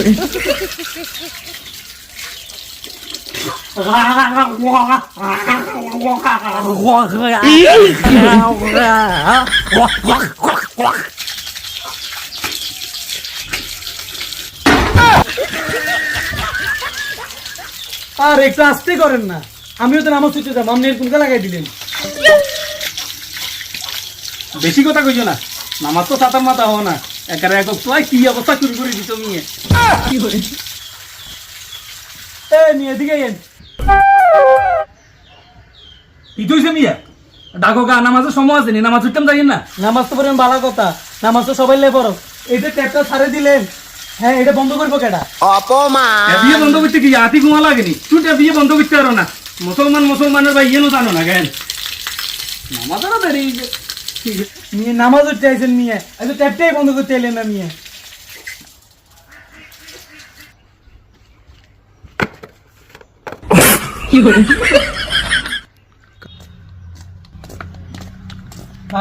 আর একটু আস্তে করেন না, আমিও তো নামাজ ছুটে যাবো, আপনি এরকম লাগাই দিলেন। বেশি কথা কইছো না, নামাজ তো সাতার মাথা হও না, একারে একক তো কি অবস্থা শুরু করে দিত মিয়ে। নিয়ে দিকে কি কইছে মিয়া? ডাকো গা, নামাজের সময় আছে নি, নামাজ ছুটতাম যাই না। নামাজ তো পড়েন ভালো কথা, নামাজ তো সবাই লে পড়ো। এটা ট্যাপটা ছাড়ে দিলেন, হ্যাঁ এটা বন্ধ করবো কেটা? বিয়ে বন্ধ করতে কি হাতি ঘুমা লাগেনি? তুই বিয়ে বন্ধ করতে পারো না? মুসলমানের ভাই ইয়েও জানো না কেন? নামাজেরও বেরিয়ে নিয়ে নামাজ উঠতে আইছেন নিয়ে, আচ্ছা ট্যাপটাই বন্ধ করতে এলেন না নিয়ে।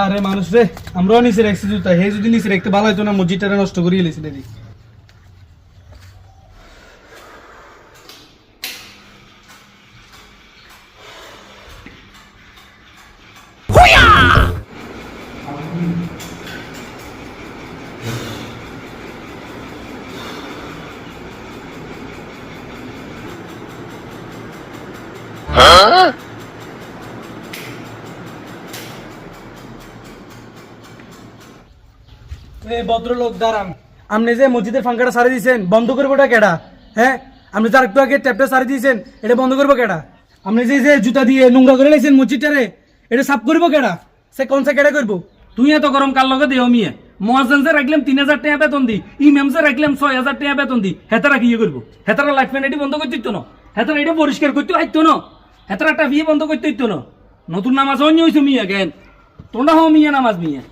আরে মানুষ রে, আমরাও নিচে রাখছি জুতা, হে যদি নিচে রাখতে ভালো হইতো না, মসজিদটা নষ্ট করিয়ে লেছিল। ভদ্রলোক দাঁড়ান, আপনি যে মসজিদের ফাঙ্কাটা সারি দিয়েছেন, বন্ধ করবো ওটা কেডা? হ্যাঁ, আপনি যার একটু আগে ট্যাপটা সারি দিয়েছেন, এটা বন্ধ করবো কেডা? আপনি যে জুতা দিয়ে নোংরা করে লাইছেন মসজিদটারে, এটা সাফ করবো কেডা? সে কোন সে কেডা করবো? তুই এত গরম কার লগে দেও মিয়া? মুয়াজ্জিনকে রাখলাম 3000 টাকা বেতন দি, ইমামকে রাখলাম 6000 টাকা বেতন দি, হেতারা কি করবো? হেতারা লাইফ ম্যান এটি বন্ধ করতে দিত না, হেতারা এটা পরিষ্কার করতে হইতো না, হেতারা একটা বিয়ে বন্ধ করতে হইতো না। নতুন নামাজ অন্য হইছো মিয়া কেন? তোমরা হও মিয়া নামাজ মিয়া।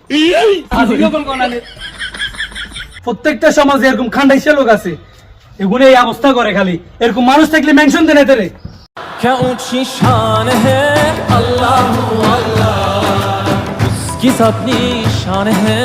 প্রত্যেকটা সমাজে এরকম খান্ডাইশা লোক আছে, এগুলো এই অবস্থা করে। খালি এরকম মানুষ থাকলে মেনশন দেন এদের। क्या ऊंची शान है अल्लाह अल्लाह, उसकी अपनी शान है।